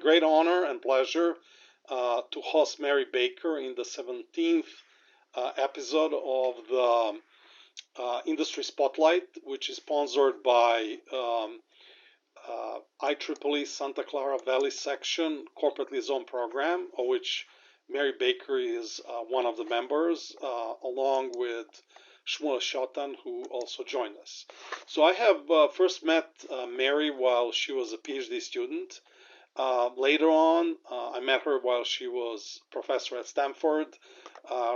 great honor and pleasure to host Mary Baker in the 17th episode of the Industry Spotlight, which is sponsored by IEEE Santa Clara Valley section corporate liaison program, of which Mary Baker is one of the members, along with Milojicic, who also joined us. So I have first met Mary while she was a PhD student. Later on, I met her while she was professor at Stanford,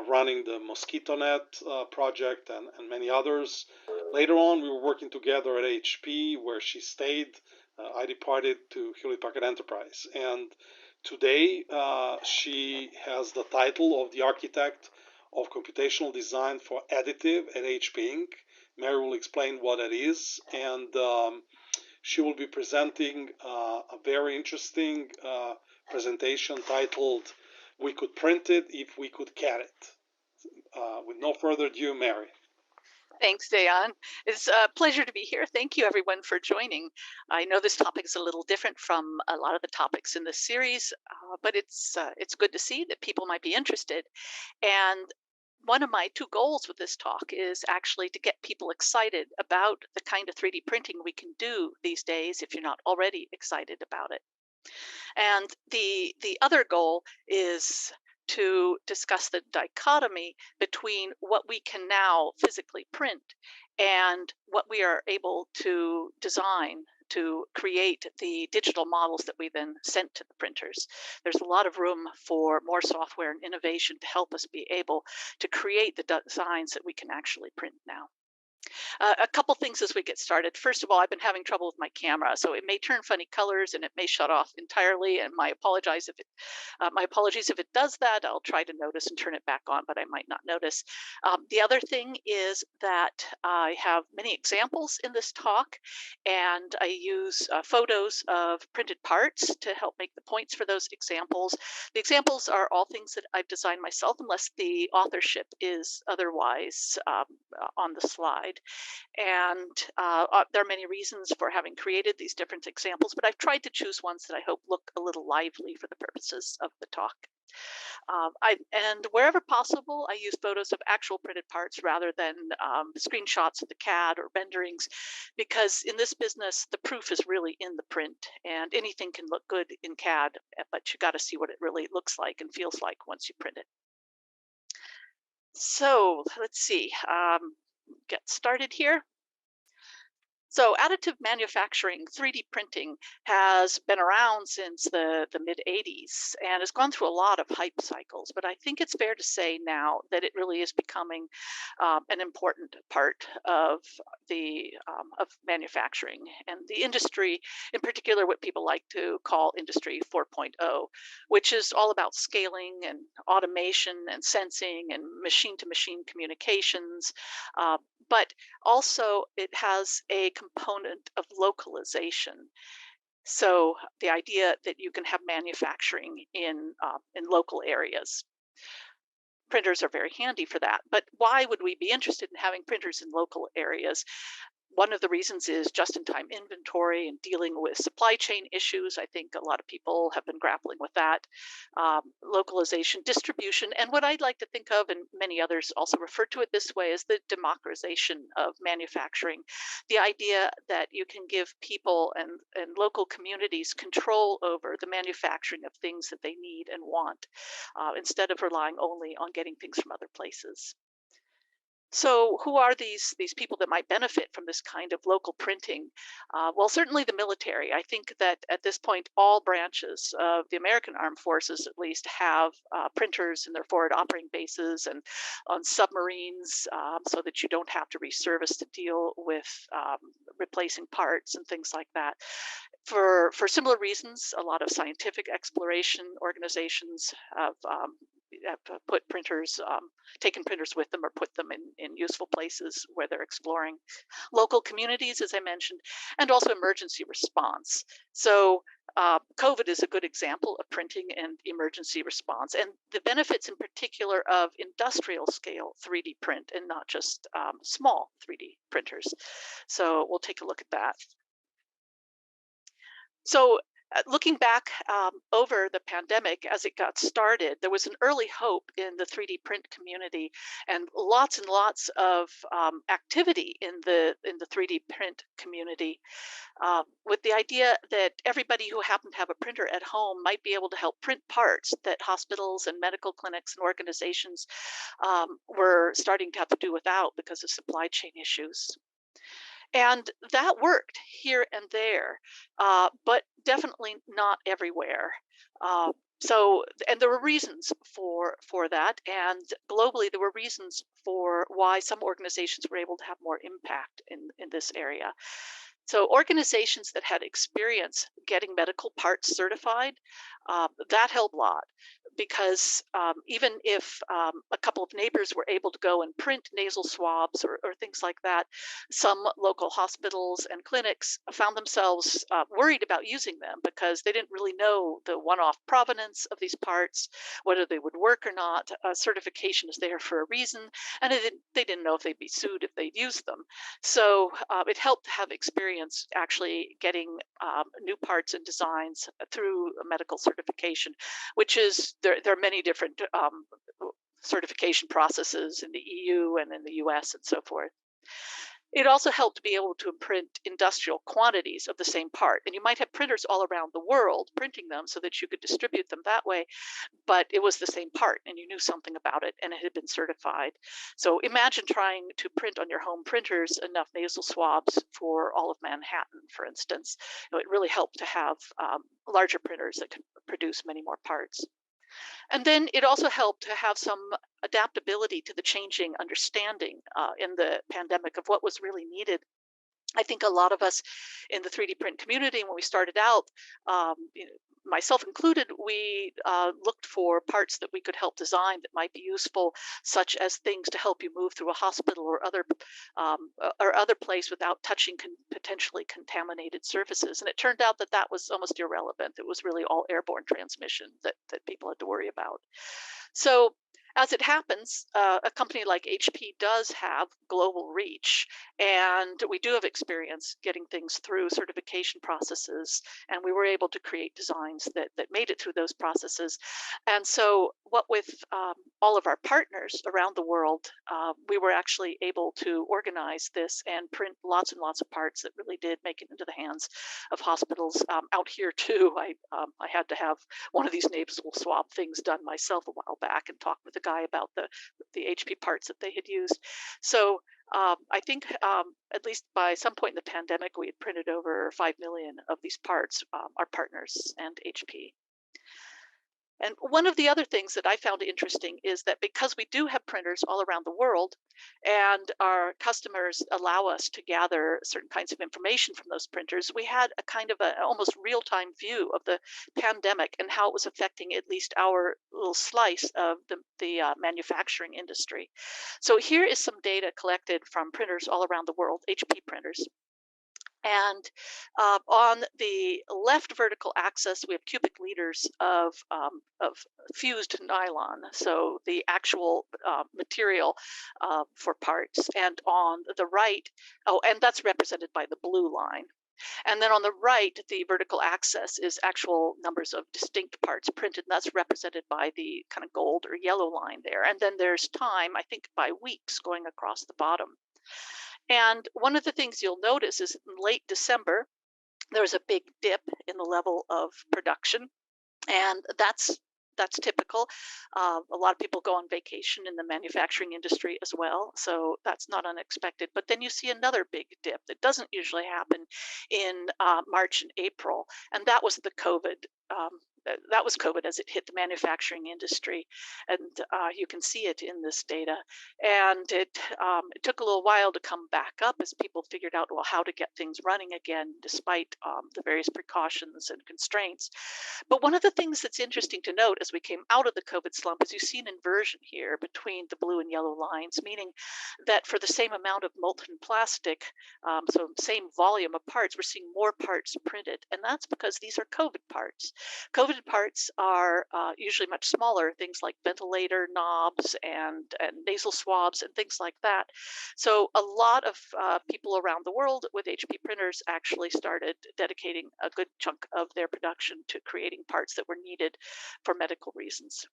running the Mosquito Net project and many others. Later on, we were working together at HP, where she stayed. I departed to Hewlett Packard Enterprise. And today, she has the title of the architect of computational design for additive at HP Inc. Mary will explain what it is, and she will be presenting a very interesting presentation titled "We Could Print It If We Could CAD It." With no further ado, Mary. Thanks, Dejan. It's a pleasure to be here. Thank you, everyone, for joining. I know this topic is a little different from a lot of the topics in this series, but it's good to see that people might be interested. And one of my two goals with this talk is actually to get people excited about the kind of 3D printing we can do these days if you're not already excited about it. And the other goal is to discuss the dichotomy between what we can now physically print and what we are able to design to create the digital models that we then sent to the printers. There's a lot of room for more software and innovation to help us be able to create the designs that we can actually print now. A couple things as we get started. First of all, I've been having trouble with my camera, so it may turn funny colors and it may shut off entirely. And my apologies if it does that. I'll try to notice and turn it back on, but I might not notice. The other thing is that I have many examples in this talk, and I use photos of printed parts to help make the points for those examples. The examples are all things that I've designed myself, unless the authorship is otherwise on the slide. And there are many reasons for having created these different examples, but I've tried to choose ones that I hope look a little lively for the purposes of the talk. And wherever possible, I use photos of actual printed parts rather than screenshots of the CAD or renderings, because in this business, the proof is really in the print, and anything can look good in CAD, but you got to see what it really looks like and feels like once you print it. So let's see. Get started here. So additive manufacturing, 3D printing, has been around since the mid-'80s and has gone through a lot of hype cycles. But I think it's fair to say now that it really is becoming an important part of of manufacturing and the industry, in particular, what people like to call Industry 4.0, which is all about scaling and automation and sensing and machine-to-machine communications. But also it has a component of localization. So the idea that you can have manufacturing in local areas. Printers are very handy for that. But why would we be interested in having printers in local areas? One of the reasons is just-in-time inventory and dealing with supply chain issues. I think a lot of people have been grappling with that. Localization, distribution, and what I'd like to think of, and many others also refer to it this way, is the democratization of manufacturing. The idea that you can give people and local communities control over the manufacturing of things that they need and want, instead of relying only on getting things from other places. So who are these people that might benefit from this kind of local printing? Well, certainly the military. I think that at this point, all branches of the American Armed Forces, at least, have printers in their forward operating bases and on submarines, so that you don't have to reservice to deal with replacing parts and things like that. For similar reasons, a lot of scientific exploration organizations have put printers, taken printers with them or put them in useful places where they're exploring. Local communities, as I mentioned, and also emergency response. So COVID is a good example of printing and emergency response, and the benefits in particular of industrial scale 3D print and not just small 3D printers. So we'll take a look at that. So Looking back over the pandemic as it got started, there was an early hope in the 3D print community, and lots of activity in the 3D print community, with the idea that everybody who happened to have a printer at home might be able to help print parts that hospitals and medical clinics and organizations were starting to have to do without because of supply chain issues. And that worked here and there, but definitely not everywhere. And there were reasons for that, and globally there were reasons for why some organizations were able to have more impact in this area. So organizations that had experience getting medical parts certified, that helped a lot because even if a couple of neighbors were able to go and print nasal swabs or things like that, some local hospitals and clinics found themselves worried about using them because they didn't really know the one-off provenance of these parts, whether they would work or not. Certification is there for a reason, and they didn't know if they'd be sued if they'd used them. So it helped to have experience actually getting new parts and designs through a medical certification, which is there are many different certification processes in the EU and in the US and so forth. It also helped to be able to print industrial quantities of the same part. And you might have printers all around the world printing them so that you could distribute them that way, but it was the same part and you knew something about it and it had been certified. So imagine trying to print on your home printers enough nasal swabs for all of Manhattan, for instance. It really helped to have larger printers that could produce many more parts. And then it also helped to have some adaptability to the changing understanding in the pandemic of what was really needed. I think a lot of us in the 3D print community, when we started out, myself included, we looked for parts that we could help design that might be useful, such as things to help you move through a hospital or other place without touching potentially contaminated surfaces. And it turned out that that was almost irrelevant. It was really all airborne transmission that people had to worry about. So as it happens, a company like HP does have global reach, and we do have experience getting things through certification processes, and we were able to create designs that made it through those processes. And so, what with all of our partners around the world, we were actually able to organize this and print lots and lots of parts that really did make it into the hands of hospitals. Out here too, I had to have one of these nasal swab things done myself a while back and talk with the guy about the HP parts that they had used. So I think at least by some point in the pandemic, we had printed over 5 million of these parts, our partners and HP. And one of the other things that I found interesting is that because we do have printers all around the world and our customers allow us to gather certain kinds of information from those printers, we had a kind of a almost real-time view of the pandemic and how it was affecting at least our little slice of the manufacturing industry. So here is some data collected from printers all around the world, HP printers. And on the left vertical axis, we have cubic liters of fused nylon, so the actual material for parts. And on the right, oh, and that's represented by the blue line. And then on the right, the vertical axis is actual numbers of distinct parts printed, and that's represented by the kind of gold or yellow line there. And then there's time, I think, by weeks going across the bottom. And one of the things you'll notice is in late December, there was a big dip in the level of production, and that's typical. A lot of people go on vacation in the manufacturing industry as well, so that's not unexpected. But then you see another big dip that doesn't usually happen in March and April, and that was the COVID. That was COVID as it hit the manufacturing industry, and you can see it in this data. And it took a little while to come back up as people figured out, well, how to get things running again despite the various precautions and constraints. But one of the things that's interesting to note as we came out of the COVID slump is you see an inversion here between the blue and yellow lines, meaning that for the same amount of molten plastic, so same volume of parts, we're seeing more parts printed. And that's because these are COVID parts. COVID printed parts are usually much smaller, things like ventilator knobs and nasal swabs and things like that. So a lot of people around the world with HP printers actually started dedicating a good chunk of their production to creating parts that were needed for medical reasons.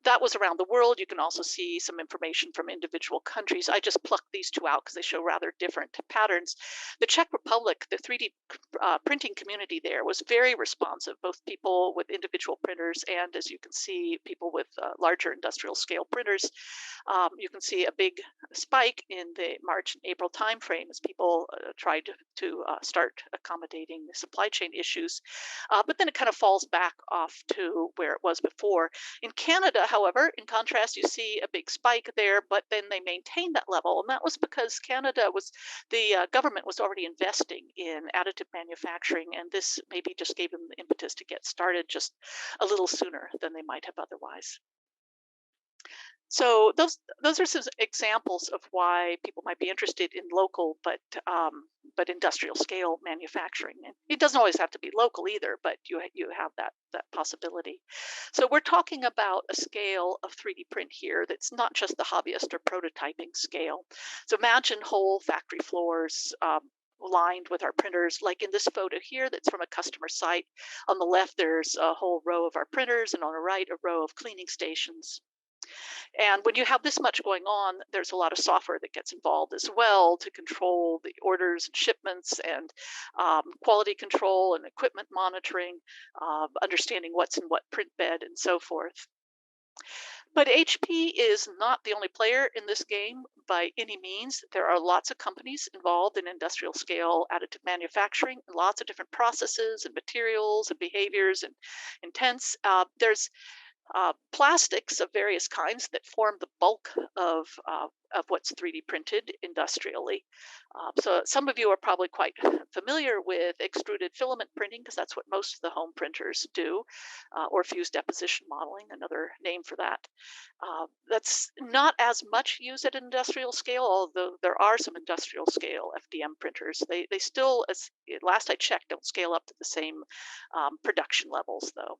That was around the world. You can also see some information from individual countries. I just plucked these two out because they show rather different patterns. The Czech Republic, the 3D printing community there was very responsive, both people with individual printers and, as you can see, people with larger industrial scale printers. You can see a big spike in the March and April timeframe as people tried to start accommodating the supply chain issues. But then it kind of falls back off to where it was before. In Canada, however, in contrast, you see a big spike there, but then they maintained that level. And that was because Canada was, the government was already investing in additive manufacturing, and this maybe just gave them the impetus to get started just a little sooner than they might have otherwise. So those are some examples of why people might be interested in local but industrial scale manufacturing. And it doesn't always have to be local either, but you have that possibility. So we're talking about a scale of 3D print here that's not just the hobbyist or prototyping scale. So imagine whole factory floors. Lined with our printers, like in this photo here that's from a customer site. On the left, there's a whole row of our printers, and on the right, a row of cleaning stations. And when you have this much going on, there's a lot of software that gets involved as well to control the orders and shipments and quality control and equipment monitoring, understanding what's in what print bed and so forth. But HP is not the only player in this game by any means. There are lots of companies involved in industrial scale additive manufacturing, lots of different processes and materials and behaviors and intents. There's plastics of various kinds that form the bulk of what's 3D printed industrially. So some of you are probably quite familiar with extruded filament printing because that's what most of the home printers do, or fused deposition modeling, another name for that. That's not as much used at industrial scale, although there are some industrial scale FDM printers. They still, as last I checked, don't scale up to the same production levels though.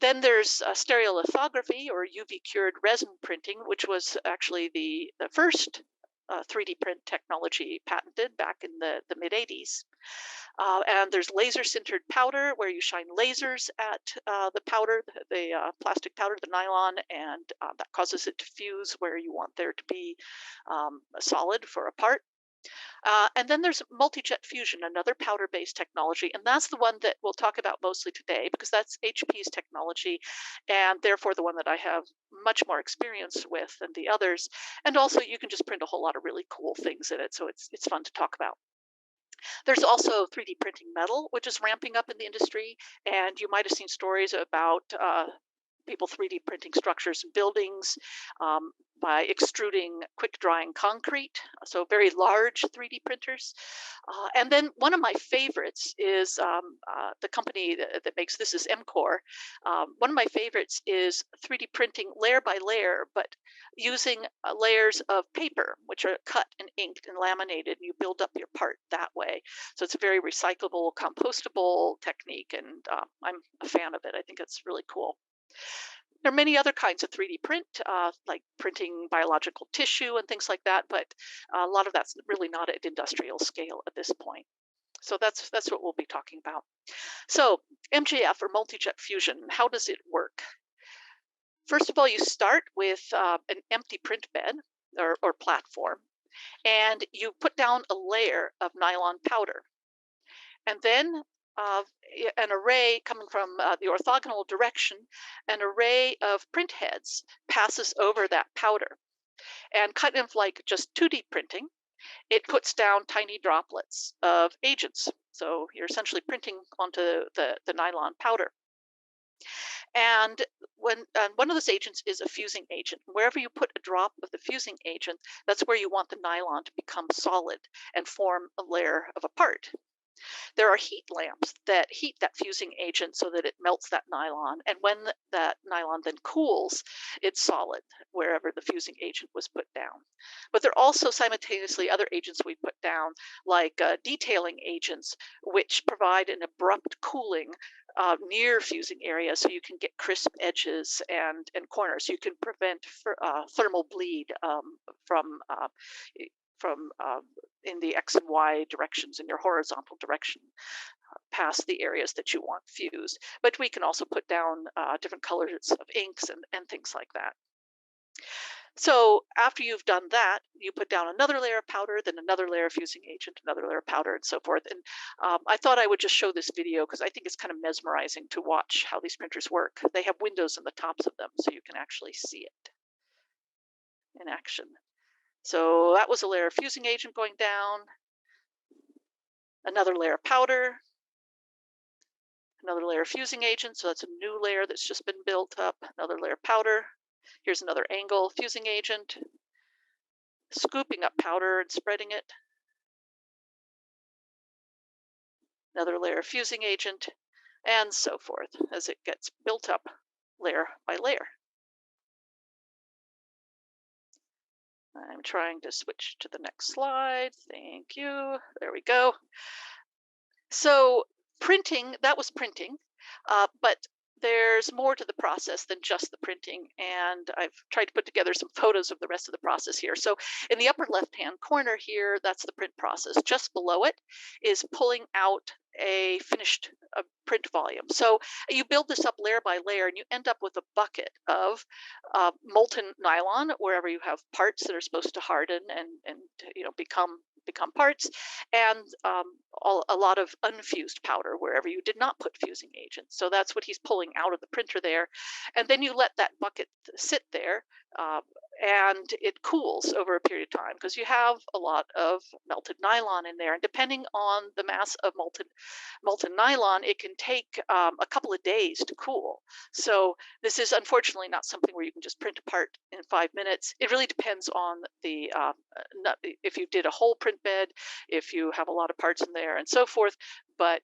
Then there's stereolithography or UV cured resin printing, which was actually the first 3D print technology patented back in the mid 80s. And there's laser sintered powder, where you shine lasers at the powder, the plastic powder, the nylon, and that causes it to fuse where you want there to be a solid for a part. And then there's Multijet Fusion, another powder-based technology, and that's the one that we'll talk about mostly today because that's HP's technology, and therefore the one that I have much more experience with than the others. And also, you can just print a whole lot of really cool things in it, so it's fun to talk about. There's also 3D printing metal, which is ramping up in the industry, and you might have seen stories about people 3D printing structures and buildings by extruding quick drying concrete, so very large 3D printers. And then one of my favorites is the company that makes this is MCore. One of my favorites is 3D printing layer by layer, but using layers of paper, which are cut and inked and laminated, and you build up your part that way. So it's a very recyclable, compostable technique, and I'm a fan of it. I think it's really cool. There are many other kinds of 3D print, like printing biological tissue and things like that, but a lot of that's really not at industrial scale at this point. So that's what we'll be talking about. So MGF or Multijet Fusion, how does it work? First of all, you start with an empty print bed or platform, and you put down a layer of nylon powder. And then an array coming from the orthogonal direction, an array of print heads passes over that powder. And kind of like just 2D printing, it puts down tiny droplets of agents. So you're essentially printing onto the nylon powder. And one of those agents is a fusing agent. Wherever you put a drop of the fusing agent, that's where you want the nylon to become solid and form a layer of a part. There are heat lamps that heat that fusing agent so that it melts that nylon. And when that nylon then cools, it's solid wherever the fusing agent was put down. But there are also simultaneously other agents we put down, like detailing agents, which provide an abrupt cooling near fusing areas so you can get crisp edges and corners. You can prevent thermal bleed from from in the X and Y directions in your horizontal direction past the areas that you want fused. But we can also put down different colors of inks and things like that. So after you've done that, you put down another layer of powder, then another layer of fusing agent, another layer of powder, and so forth. And I thought I would just show this video because I think it's kind of mesmerizing to watch how these printers work. They have windows in the tops of them, so you can actually see it in action. So that was a layer of fusing agent going down, another layer of powder, another layer of fusing agent. So that's a new layer that's just been built up, another layer of powder. Here's another angle fusing agent, scooping up powder and spreading it. Another layer of fusing agent, and so forth as it gets built up layer by layer. I'm trying to switch to the next slide. Thank you. There we go. So printing, that was printing, but there's more to the process than just the printing, and I've tried to put together some photos of the rest of the process here. So in the upper left-hand corner here, that's the print process. Just below it is pulling out a finished print volume. So you build this up layer by layer, and you end up with a bucket of molten nylon wherever you have parts that are supposed to harden and become parts, and a lot of unfused powder wherever you did not put fusing agents. So that's what he's pulling out of the printer there. And then you let that bucket sit there and it cools over a period of time because you have a lot of melted nylon in there. And depending on the mass of molten nylon, it can take a couple of days to cool. So this is unfortunately not something where you can just print a part in 5 minutes. It really depends on the if you did a whole print bed, if you have a lot of parts in there, and so forth. But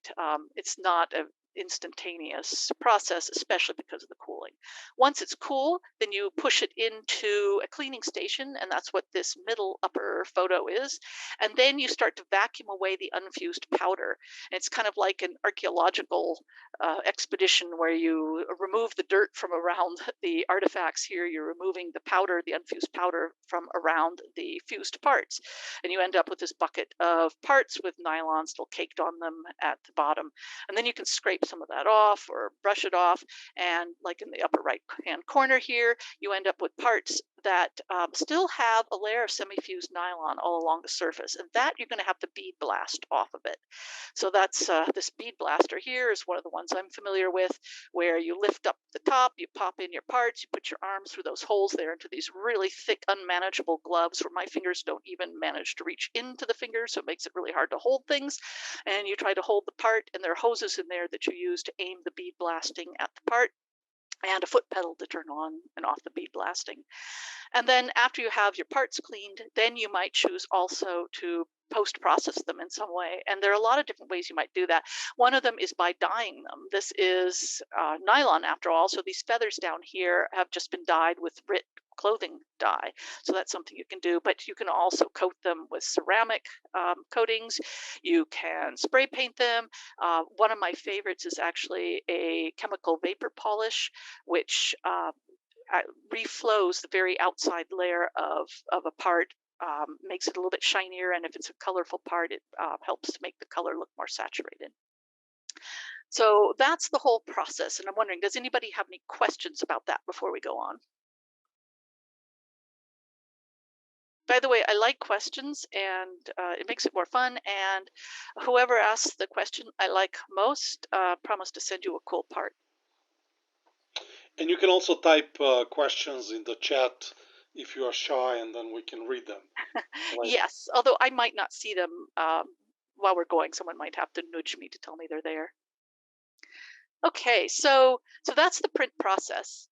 it's not an instantaneous process, especially because of the cooling. Once it's cool, then you push it into a cleaning station, and that's what this middle upper photo is. And then you start to vacuum away the unfused powder. And it's kind of like an archaeological expedition where you remove the dirt from around the artifacts. Here you're removing the powder, the unfused powder, from around the fused parts, and you end up with this bucket of parts with nylon still caked on them at the bottom. And then you can scrape some of that off or brush it off, and like in the upper right hand corner here, you end up with parts that still have a layer of semi-fused nylon all along the surface, and that you're going to have to bead blast off of it. So that's this bead blaster here is one of the ones I'm familiar with, where you lift up the top, you pop in your parts, you put your arms through those holes there into these really thick, unmanageable gloves where my fingers don't even manage to reach into the fingers, so it makes it really hard to hold things. And you try to hold the part, and there are hoses in there that you use to aim the bead blasting at the part, and a foot pedal to turn on and off the bead blasting. And then after you have your parts cleaned, then you might choose also to post-process them in some way. And there are a lot of different ways you might do that. One of them is by dyeing them. This is nylon after all, so these feathers down here have just been dyed with RIT clothing dye. So that's something you can do, but you can also coat them with ceramic coatings. You can spray paint them. One of my favorites is actually a chemical vapor polish, which reflows the very outside layer of a part, makes it a little bit shinier, and if it's a colorful part, it helps to make the color look more saturated. So that's the whole process, and I'm wondering, does anybody have any questions about that before we go on? By the way, I like questions, and it makes it more fun, and whoever asks the question I like most, promise to send you a cool part. And you can also type questions in the chat if you are shy, and then we can read them. Yes, although I might not see them while we're going. Someone might have to nudge me to tell me they're there. Okay, so that's the print process.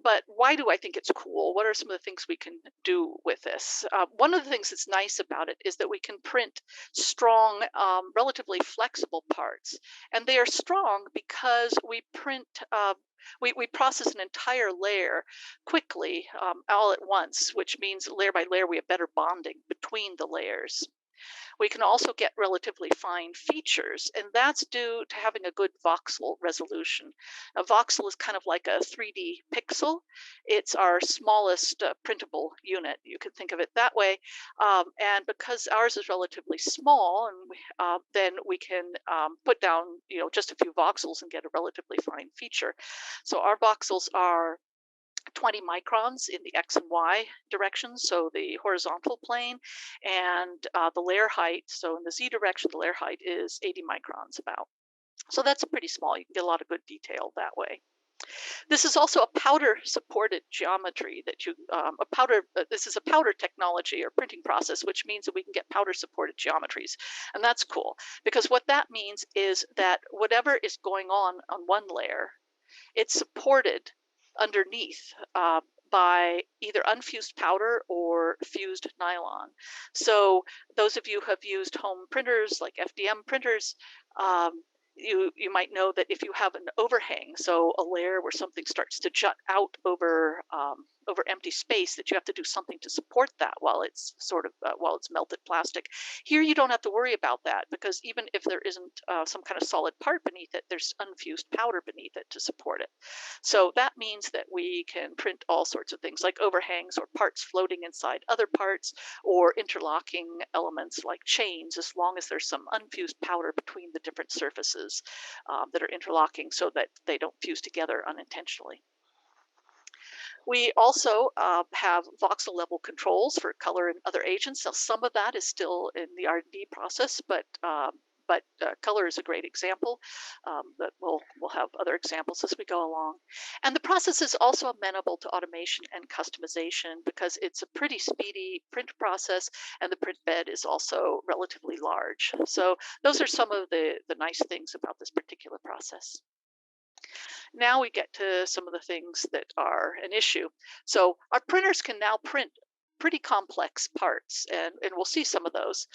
But why do I think it's cool? What are some of the things we can do with this? One of the things that's nice about it is that we can print strong, relatively flexible parts. And they are strong because we print, we process an entire layer quickly, all at once, which means layer by layer we have better bonding between the layers. We can also get relatively fine features, and that's due to having a good voxel resolution. A voxel is kind of like a 3D pixel. It's our smallest printable unit. You could think of it that way. And because ours is relatively small, and then we can put down, just a few voxels and get a relatively fine feature. So our voxels are 20 microns in the X and Y direction, so the horizontal plane, and the layer height, so in the Z direction, the layer height is 80 microns about. So that's pretty small. You can get a lot of good detail that way. This is also a powder supported geometry that this is a powder technology or printing process, which means that we can get powder supported geometries. And that's cool because what that means is that whatever is going on one layer, it's supported underneath by either unfused powder or fused nylon. So those of you who have used home printers like FDM printers, you might know that if you have an overhang, so a layer where something starts to jut out over empty space, that you have to do something to support that while it's while it's melted plastic. Here you don't have to worry about that because even if there isn't some kind of solid part beneath it, there's unfused powder beneath it to support it. So that means that we can print all sorts of things like overhangs or parts floating inside other parts or interlocking elements like chains, as long as there's some unfused powder between the different surfaces that are interlocking so that they don't fuse together unintentionally. We also have voxel level controls for color and other agents. So some of that is still in the R&D process, but color is a great example. That we'll have other examples as we go along. And the process is also amenable to automation and customization because it's a pretty speedy print process, and the print bed is also relatively large. So those are some of the nice things about this particular process. Now we get to some of the things that are an issue. So our printers can now print pretty complex parts, and we'll see some of those.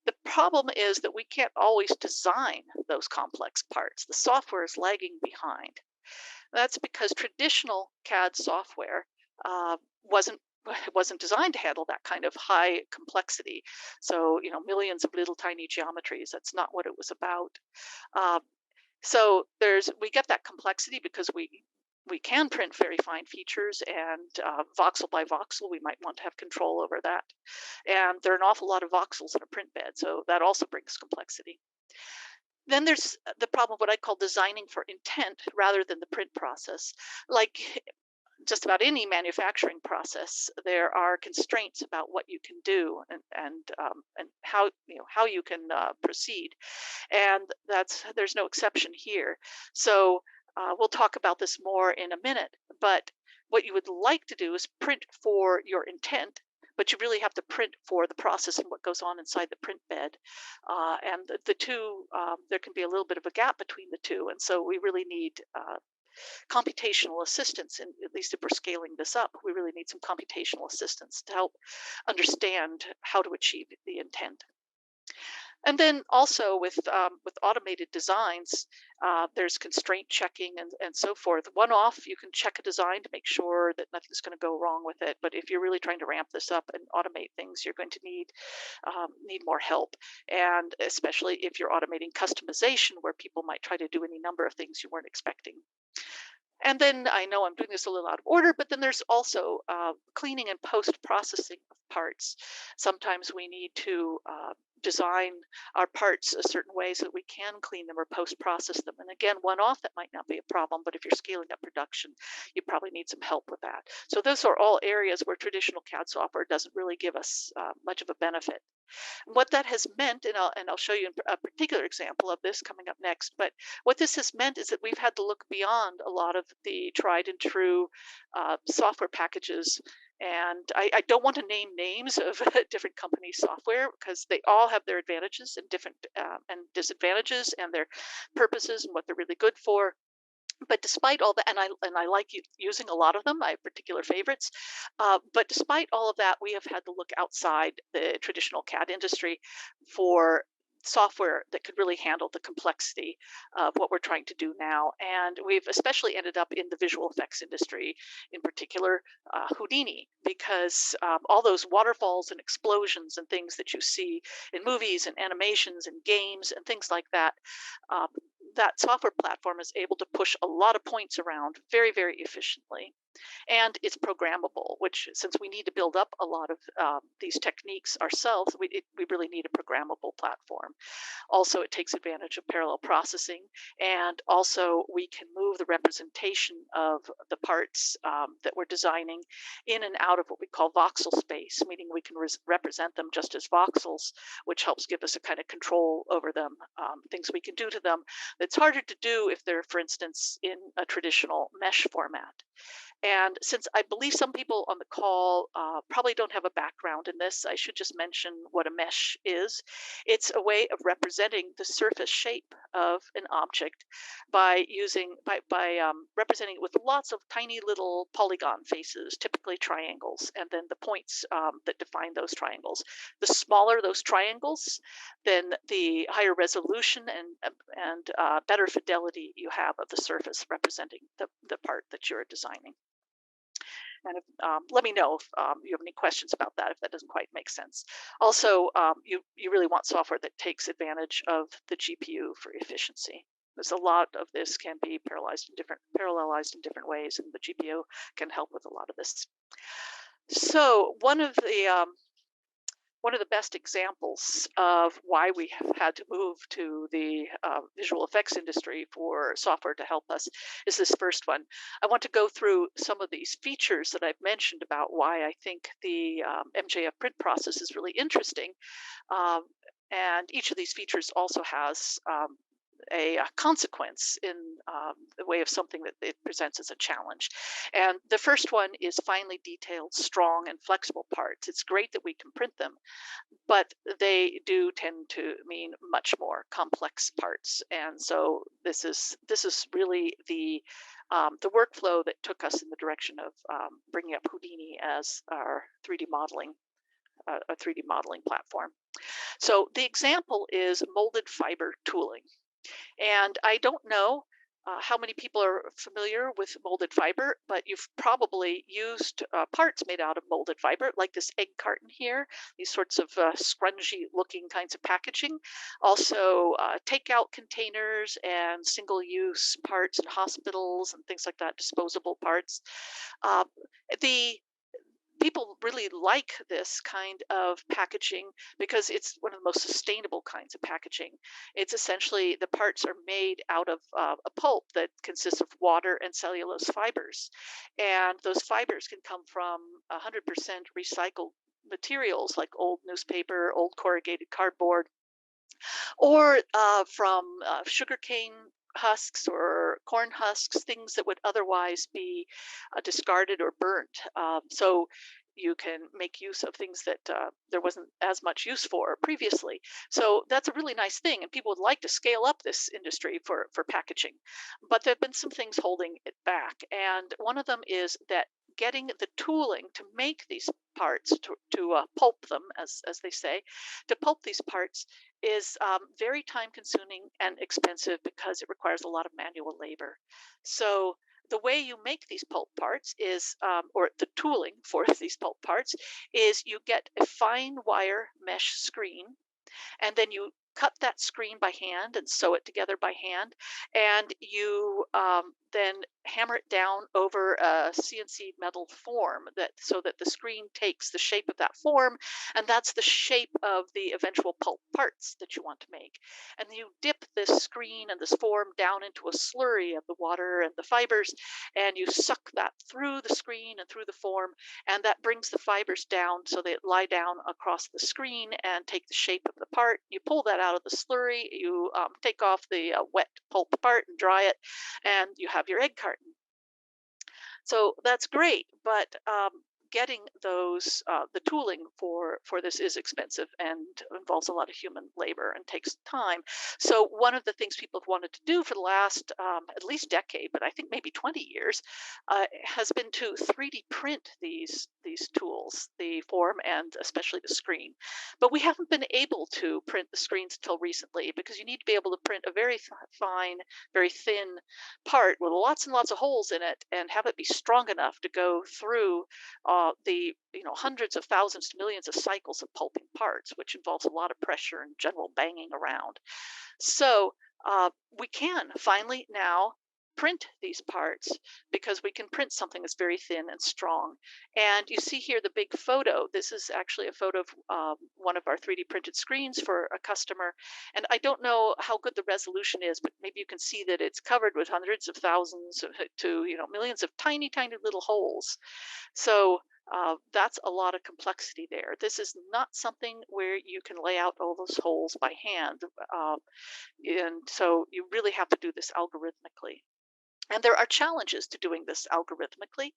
The problem is that we can't always design those complex parts. The software is lagging behind. That's because traditional CAD software wasn't designed to handle that kind of high complexity. So, millions of little tiny geometries. That's not what it was about. So we get that complexity because we can print very fine features, and voxel by voxel, we might want to have control over that. And there are an awful lot of voxels in a print bed, so that also brings complexity. Then there's the problem of what I call designing for intent rather than the print process. Like just about any manufacturing process, there are constraints about what you can do and how you can proceed, and there's no exception here. So we'll talk about this more in a minute. But what you would like to do is print for your intent, but you really have to print for the process and what goes on inside the print bed. And the two, there can be a little bit of a gap between the two, and so we really need computational assistance, and at least if we're scaling this up, we really need some computational assistance to help understand how to achieve the intent. And then also with automated designs, there's constraint checking and so forth. One-off, you can check a design to make sure that nothing's going to go wrong with it. But if you're really trying to ramp this up and automate things, you're going to need more help. And especially if you're automating customization, where people might try to do any number of things you weren't expecting. And then I know I'm doing this a little out of order, but then there's also cleaning and post-processing of parts. Sometimes we need to design our parts a certain way so that we can clean them or post-process them. And again, one-off, that might not be a problem, but if you're scaling up production, you probably need some help with that. So those are all areas where traditional CAD software doesn't really give us much of a benefit. What that has meant, and I'll show you a particular example of this coming up next, but what this has meant is that we've had to look beyond a lot of the tried and true software packages. And I don't want to name names of different company software because they all have their advantages and different and disadvantages and their purposes and what they're really good for. But despite all that, and I like using a lot of them. I have particular favorites. But despite all of that, we have had to look outside the traditional CAD industry for software that could really handle the complexity of what we're trying to do now. And we've especially ended up in the visual effects industry, in particular Houdini, because all those waterfalls and explosions and things that you see in movies and animations and games and things like that. um, that software platform is able to push a lot of points around very, very efficiently. And it's programmable, which, since we need to build up a lot of these techniques ourselves, we really need a programmable platform. Also, it takes advantage of parallel processing, and also we can move the representation of the parts that we're designing in and out of what we call voxel space, meaning we can represent them just as voxels, which helps give us a kind of control over them, things we can do to them that's harder to do if they're, for instance, in a traditional mesh format. And since I believe some people on the call probably don't have a background in this, I should just mention what a mesh is. It's a way of representing the surface shape of an object by representing it with lots of tiny little polygon faces, typically triangles, and then the points that define those triangles. The smaller those triangles, then the higher resolution and better fidelity you have of the surface representing the part that you're designing. And let me know if you have any questions about that, if that doesn't quite make sense. Also, you really want software that takes advantage of the GPU for efficiency. Because a lot of this can be parallelized in different ways, and the GPU can help with a lot of this. So one of the best examples of why we have had to move to the visual effects industry for software to help us is this first one. I want to go through some of these features that I've mentioned about why I think the MJF print process is really interesting. Um, and each of these features also has a consequence in the way of something that it presents as a challenge. And the first one is finely detailed, strong, and flexible parts. It's great that we can print them, but they do tend to mean much more complex parts. And so this is really the workflow that took us in the direction of bringing up Houdini as our 3D modeling a 3D modeling platform. So the example is molded fiber tooling. And I don't know how many people are familiar with molded fiber, but you've probably used parts made out of molded fiber, like this egg carton here, these sorts of scrungy looking kinds of packaging. Also, takeout containers and single use parts in hospitals and things like that, disposable parts. Uh, the People really like this kind of packaging because it's one of the most sustainable kinds of packaging. It's essentially, the parts are made out of a pulp that consists of water and cellulose fibers. And those fibers can come from 100% recycled materials like old newspaper, old corrugated cardboard, or from sugarcane husks or corn husks, things that would otherwise be discarded or burnt. So you can make use of things that there wasn't as much use for previously. So that's a really nice thing, and people would like to scale up this industry for packaging. But there have been some things holding it back, and one of them is that getting the tooling to make these parts, to pulp them, as they say, to pulp these parts is very time consuming and expensive because it requires a lot of manual labor. So the way you make these pulp parts is, or the tooling for these pulp parts is, you get a fine wire mesh screen, and then you cut that screen by hand and sew it together by hand, and you then hammer it down over a CNC metal form, that so that the screen takes the shape of that form, and that's the shape of the eventual pulp parts that you want to make. And you dip this screen and this form down into a slurry of the water and the fibers, and you suck that through the screen and through the form, and that brings the fibers down so they lie down across the screen and take the shape of the part. You pull that out of the slurry, you take off the wet pulp part and dry it, and you have your egg carton. So that's great, but getting those the tooling for this is expensive and involves a lot of human labor and takes time. So one of the things people have wanted to do for the last at least decade, but I think maybe 20 years, has been to 3D print these tools, the form and especially the screen. But we haven't been able to print the screens until recently because you need to be able to print a very fine, very thin part with lots and lots of holes in it and have it be strong enough to go through the hundreds of thousands to millions of cycles of pulping parts, which involves a lot of pressure and general banging around. So we can finally now print these parts because we can print something that's very thin and strong. And you see here the big photo. This is actually a photo of one of our 3D printed screens for a customer. And I don't know how good the resolution is, but maybe you can see that it's covered with hundreds of thousands to millions of tiny, tiny little holes. So that's a lot of complexity there. This is not something where you can lay out all those holes by hand. And so you really have to do this algorithmically. And there are challenges to doing this algorithmically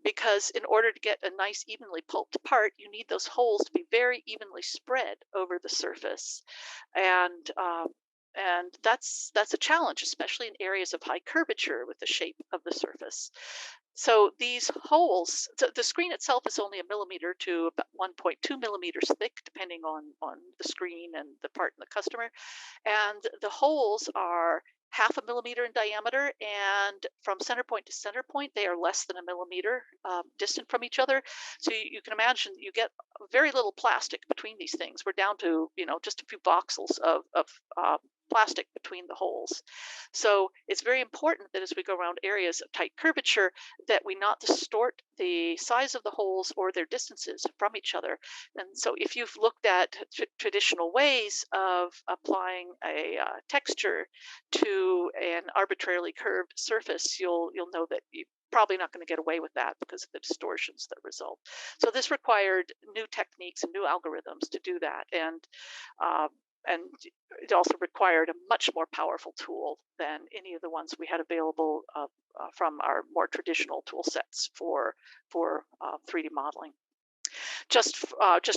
because in order to get a nice evenly pulped part, you need those holes to be very evenly spread over the surface. And that's a challenge, especially in areas of high curvature with the shape of the surface. So these holes, the screen itself is only a millimeter to about 1.2 millimeters thick, depending on the screen and the part and the customer. And the holes are half a millimeter in diameter, and from center point to center point, they are less than a millimeter distant from each other. So you can imagine you get very little plastic between these things. We're down to just a few voxels of plastic between the holes. So it's very important that as we go around areas of tight curvature that we not distort the size of the holes or their distances from each other. And so if you've looked at traditional ways of applying a texture to an arbitrarily curved surface, you'll know that you probably not going to get away with that because of the distortions that result. So this required new techniques and new algorithms to do that. And it also required a much more powerful tool than any of the ones we had available from our more traditional tool sets for 3D modeling. Just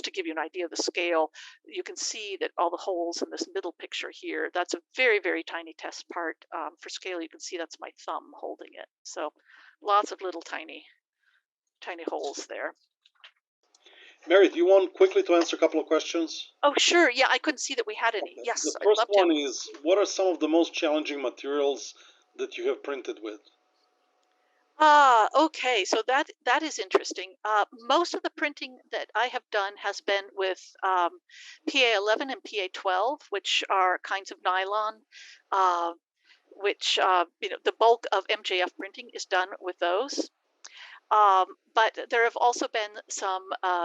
to give you an idea of the scale, you can see that all the holes in this middle picture here, that's a very, very tiny test part. For scale, you can see that's my thumb holding it. So lots of little tiny holes there. Mary, do you want quickly to answer a couple of questions? Oh, sure. Yeah, I couldn't see that we had any. Yes, the first one is, what are some of the most challenging materials that you have printed with? Okay. So that is interesting. Most of the printing that I have done has been with PA11 and PA12, which are kinds of nylon, which the bulk of MJF printing is done with those. But there have also been some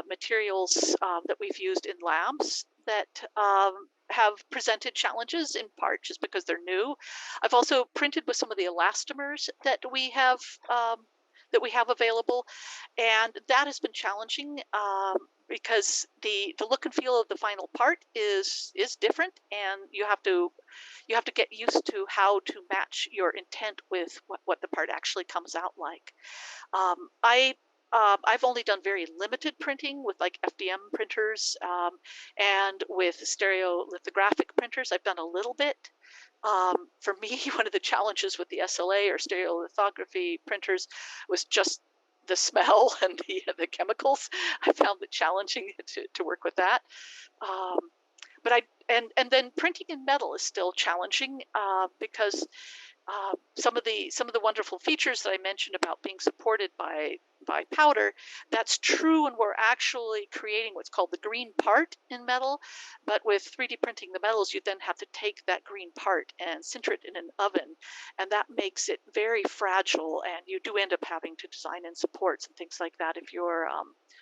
materials that we've used in labs that have presented challenges in part just because they're new. I've also printed with some of the elastomers that we have available, and that has been challenging because the look and feel of the final part is different, and you have to get used to how to match your intent with what the part actually comes out like. I've only done very limited printing with like FDM printers and with stereolithographic printers. I've done a little bit. For me, one of the challenges with the SLA or stereolithography printers was just the smell and the chemicals. I found it challenging to work with that. But and then printing in metal is still challenging because some of the wonderful features that I mentioned about being supported by powder, that's true when we're actually creating what's called the green part in metal. But with 3D printing the metals, you then have to take that green part and sinter it in an oven, and that makes it very fragile. And you do end up having to design in supports and things like that if you're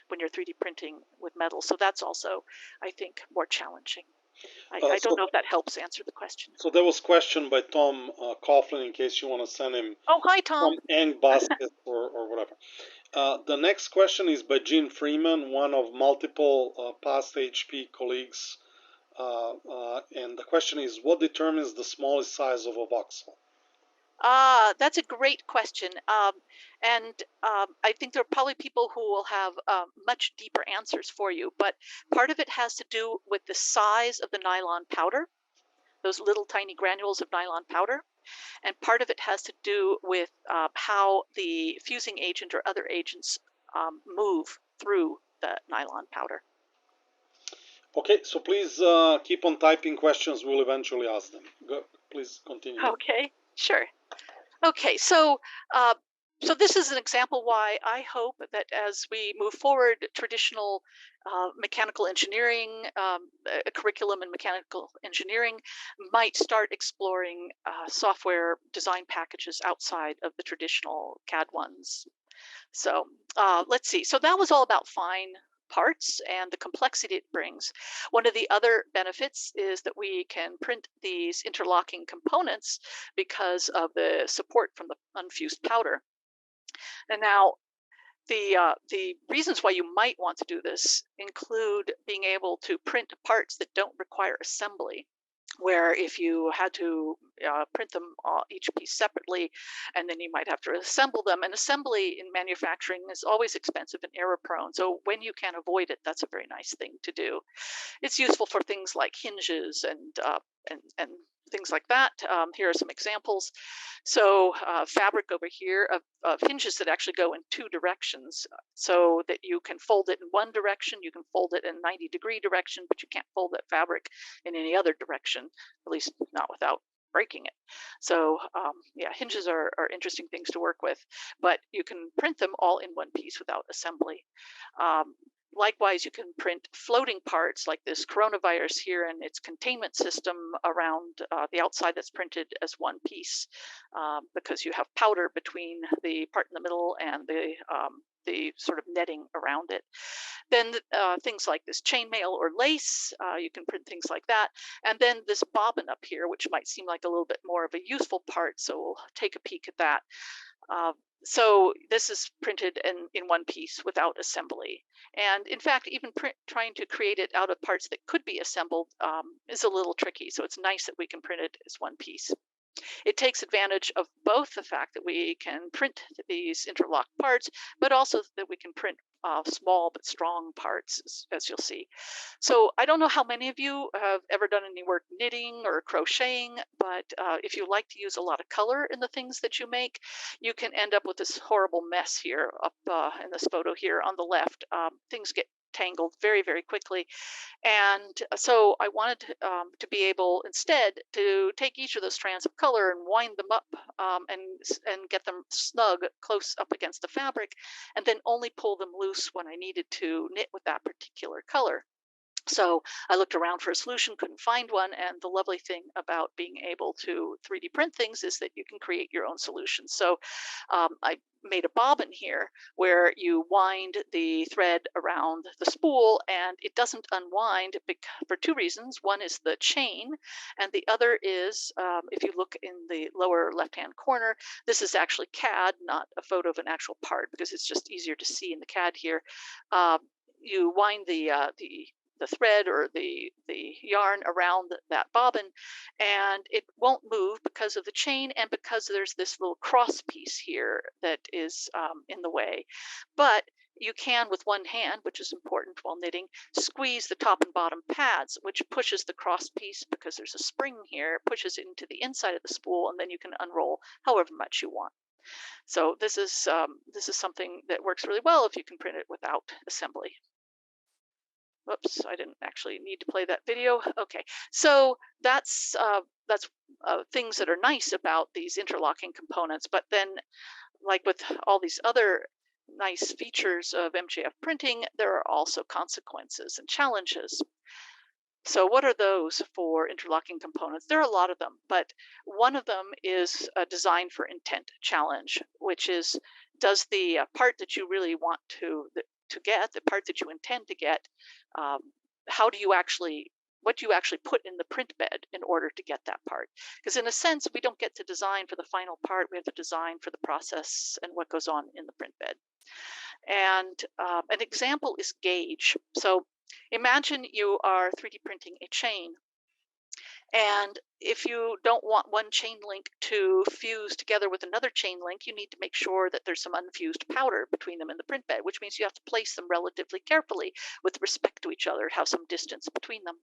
when you're 3D printing with metal. So that's also, I think, more challenging. I don't know if that helps answer the question. So there was a question by Tom Coughlin, in case you want to send him. Oh, hi, Tom. Some Eng basket or whatever. The next question is by Gene Freeman, one of multiple past HP colleagues. And the question is, what determines the smallest size of a voxel? That's a great question. I think there are probably people who will have much deeper answers for you, but part of it has to do with the size of the nylon powder, those little tiny granules of nylon powder. And part of it has to do with how the fusing agent or other agents move through the nylon powder. Okay, so please keep on typing questions. We'll eventually ask them. Please continue. Okay, sure. Okay, so so this is an example why I hope that as we move forward, traditional mechanical engineering curriculum in mechanical engineering might start exploring software design packages outside of the traditional CAD ones. So let's see. So that was all about fine parts and the complexity it brings. One of the other benefits is that we can print these interlocking components because of the support from the unfused powder. And now the reasons why you might want to do this include being able to print parts that don't require assembly, where if you had to print them each piece separately, and then you might have to assemble them. And assembly in manufacturing is always expensive and error prone. So when you can avoid it, that's a very nice thing to do. It's useful for things like hinges and things like that. Here are some examples. So fabric over here of hinges that actually go in two directions, so that you can fold it in one direction, you can fold it in 90-degree direction, but you can't fold that fabric in any other direction, at least not without breaking it. So yeah, hinges are interesting things to work with, but you can print them all in one piece without assembly. Likewise, you can print floating parts like this coronavirus here and its containment system around the outside that's printed as one piece, because you have powder between the part in the middle and the sort of netting around it. Then things like this chainmail or lace, you can print things like that. And then this bobbin up here, which might seem like a little bit more of a useful part, so we'll take a peek at that. So this is printed in one piece without assembly. And in fact, even trying to create it out of parts that could be assembled is a little tricky. So it's nice that we can print it as one piece. It takes advantage of both the fact that we can print these interlocked parts, but also that we can print small but strong parts, as you'll see. So I don't know how many of you have ever done any work knitting or crocheting, but if you like to use a lot of color in the things that you make, you can end up with this horrible mess here up in this photo here on the left. Things get tangled very, very quickly. And so I wanted to be able instead to take each of those strands of color and wind them up and get them snug close up against the fabric, and then only pull them loose when I needed to knit with that particular color. So I looked around for a solution, couldn't find one. And the lovely thing about being able to 3D print things is that you can create your own solutions. So I made a bobbin here where you wind the thread around the spool and it doesn't unwind for two reasons. One is the chain, and the other is if you look in the lower left-hand corner, this is actually CAD, not a photo of an actual part, because it's just easier to see in the CAD here. You wind the thread or the yarn around that bobbin, and it won't move because of the chain and because there's this little cross piece here that is in the way. But you can, with one hand, which is important while knitting, squeeze the top and bottom pads, which pushes the cross piece, because there's a spring here, pushes it into the inside of the spool, and then you can unroll however much you want. So this is something that works really well if you can print it without assembly. Whoops, I didn't actually need to play that video. Okay, so that's things that are nice about these interlocking components. But then, like with all these other nice features of MGF printing, there are also consequences and challenges. So what are those for interlocking components? There are a lot of them, but one of them is a design for intent challenge, which is, does the part that you really want to get, the part that you intend to get, what do you actually put in the print bed in order to get that part? Because in a sense, we don't get to design for the final part, we have to design for the process and what goes on in the print bed. And an example is gauge. So imagine you are 3D printing a chain, And if you don't want one chain link to fuse together with another chain link, you need to make sure that there's some unfused powder between them in the print bed, which means you have to place them relatively carefully with respect to each other, have some distance between them.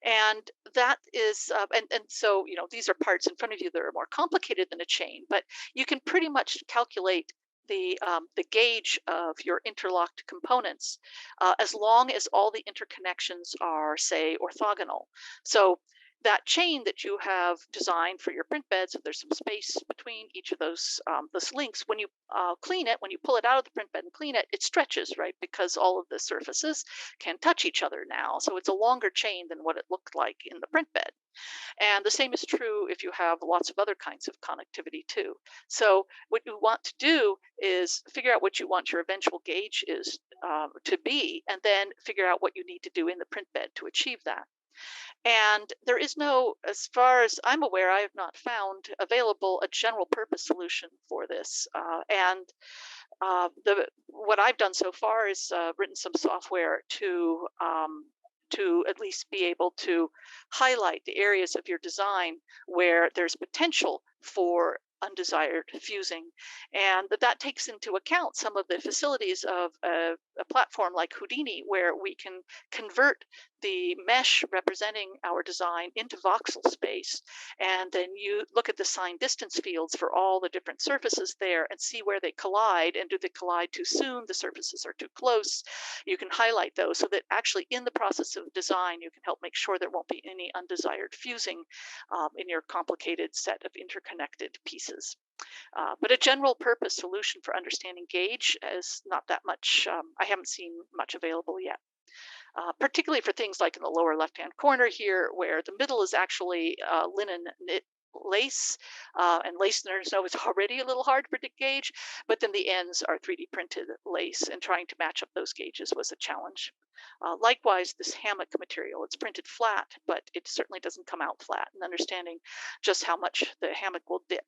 And that is, and so, these are parts in front of you that are more complicated than a chain, but you can pretty much calculate the gauge of your interlocked components as long as all the interconnections are, say, orthogonal. So that chain that you have designed for your print beds, if there's some space between each of those links, when you clean it, when you pull it out of the print bed and clean it, it stretches, right? Because all of the surfaces can touch each other now. So it's a longer chain than what it looked like in the print bed. And the same is true if you have lots of other kinds of connectivity too. So what you want to do is figure out what you want your eventual gauge is to be, and then figure out what you need to do in the print bed to achieve that. And there is no, as far as I'm aware, I have not found available a general purpose solution for this. And the what I've done so far is written some software to at least be able to highlight the areas of your design where there's potential for undesired fusing, and that takes into account some of the facilities of a platform like Houdini, where we can convert the mesh representing our design into voxel space, and then you look at the sign distance fields for all the different surfaces there and see where they collide, and do they collide too soon, the surfaces are too close. You can highlight those so that actually in the process of design you can help make sure there won't be any undesired fusing in your complicated set of interconnected pieces. But a general purpose solution for understanding gauge is not that much, I haven't seen much available yet. Particularly for things like in the lower left-hand corner here, where the middle is actually linen knit lace, and lace learners know it's already a little hard to predict gauge, but then the ends are 3D printed lace, and trying to match up those gauges was a challenge. Likewise, this hammock material, it's printed flat, but it certainly doesn't come out flat, and understanding just how much the hammock will dip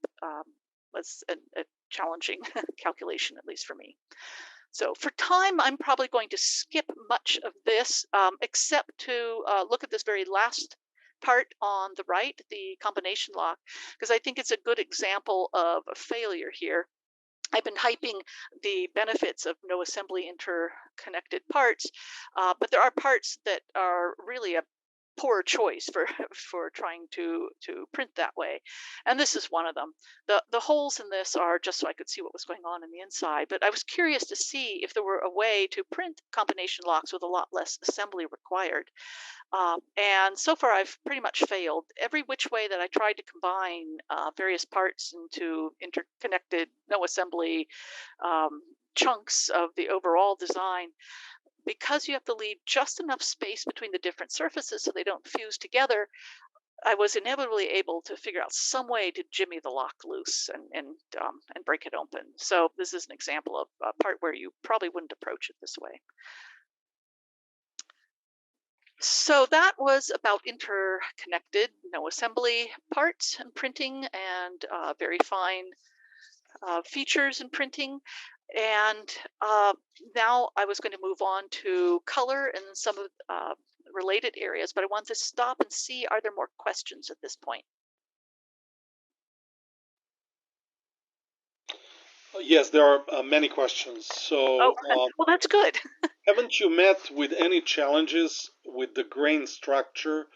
was a challenging calculation, at least for me. So for time, I'm probably going to skip much of this, except to look at this very last part on the right, the combination lock, because I think it's a good example of a failure here. I've been hyping the benefits of no assembly interconnected parts, but there are parts that are really a poor choice for for trying to print that way, and this is one of them. The holes in this are just so I could see what was going on in the inside, but I was curious to see if there were a way to print combination locks with a lot less assembly required. And so far I've pretty much failed every which way that I tried to combine various parts into interconnected no assembly chunks of the overall design. Because you have to leave just enough space between the different surfaces so they don't fuse together, I was inevitably able to figure out some way to jimmy the lock loose and break it open. So this is an example of a part where you probably wouldn't approach it this way. So that was about interconnected no assembly parts and printing, and very fine features in printing. And now I was going to move on to color and some of related areas, but I want to stop and see, are there more questions at this point? Yes, there are many questions. Oh, So, well, that's good. haven't you met with any challenges with the grain structure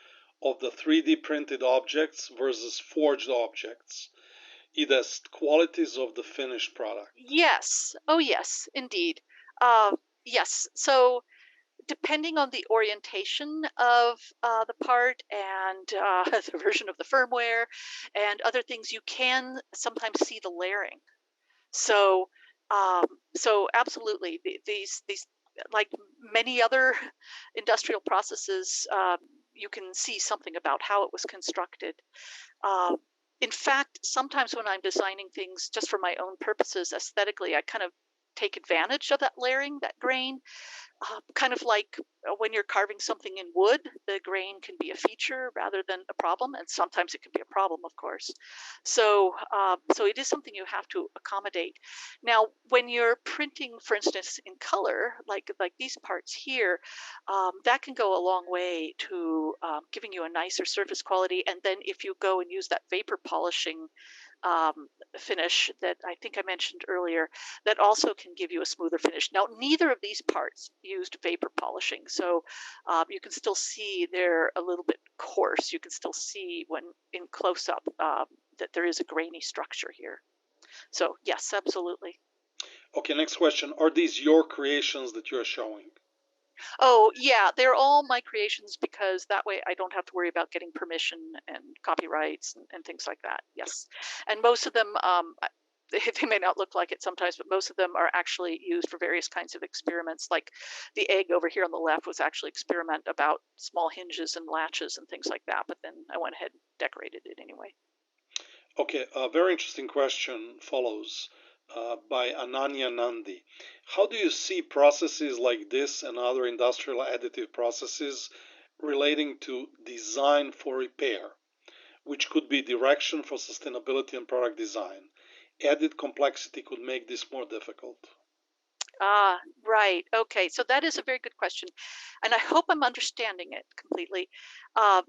of the 3D printed objects versus forged objects, either as qualities of the finished product? Yes. Oh, yes, indeed. Uh, yes. So depending on the orientation of the part and the version of the firmware and other things, you can sometimes see the layering. So, um, so absolutely, these like many other industrial processes, you can see something about how it was constructed. Uh, in fact, sometimes when I'm designing things just for my own purposes aesthetically, I kind of take advantage of that layering, that grain, Kind of like when you're carving something in wood, the grain can be a feature rather than a problem, and sometimes it can be a problem, of course. So it is something you have to accommodate. Now, when you're printing, for instance, in color, like these parts here, that can go a long way to giving you a nicer surface quality. And then if you go and use that vapor polishing um, finish that I think I mentioned earlier, that also can give you a smoother finish. Now, neither of these parts used vapor polishing, so you can still see they're a little bit coarse. You can still see when in close up that there is a grainy structure here. So yes, absolutely. Okay, next question. Are these your creations that you're showing? Oh, yeah, they're all my creations because that way I don't have to worry about getting permission and copyrights and things like that. Yes. And most of them, they may not look like it sometimes, but most of them are actually used for various kinds of experiments. Like the egg over here on the left was actually experiment about small hinges and latches and things like that. But then I went ahead and decorated it anyway. Okay, a very interesting question follows by Ananya Nandi. How do you see processes like this and other industrial additive processes relating to design for repair, which could be direction for sustainability and product design? Added complexity could make this more difficult. Ah, right. Okay. So that is a very good question. And I hope I'm understanding it completely.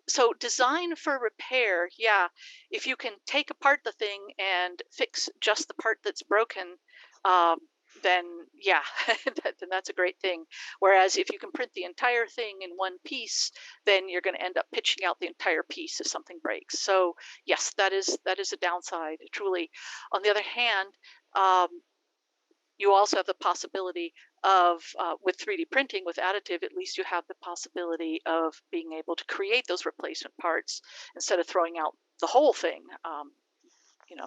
So, design for repair, yeah. If you can take apart the thing and fix just the part that's broken, um, then yeah, then that's a great thing. Whereas if you can print the entire thing in one piece, then you're going to end up pitching out the entire piece if something breaks. So yes, that is a downside, truly. On the other hand, um, you also have the possibility of with 3D printing with additive, at least you have the possibility of being able to create those replacement parts instead of throwing out the whole thing.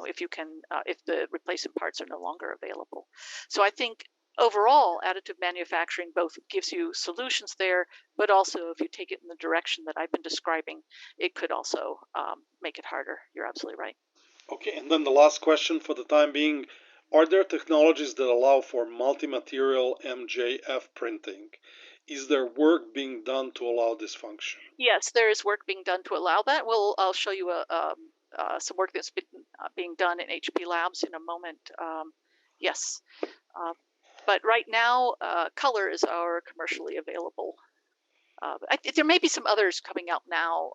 If you can, if the replacement parts are no longer available. So I think overall, additive manufacturing both gives you solutions there, but also if you take it in the direction that I've been describing, it could also make it harder. You're absolutely right. Okay, and then the last question for the time being, are there technologies that allow for multi-material MJF printing? Is there work being done to allow this function? Yes, there is work being done to allow that. I'll show you some work that's been being done in HP Labs in a moment. Yes, uh, but right now, color is our commercially available. There may be some others coming out now.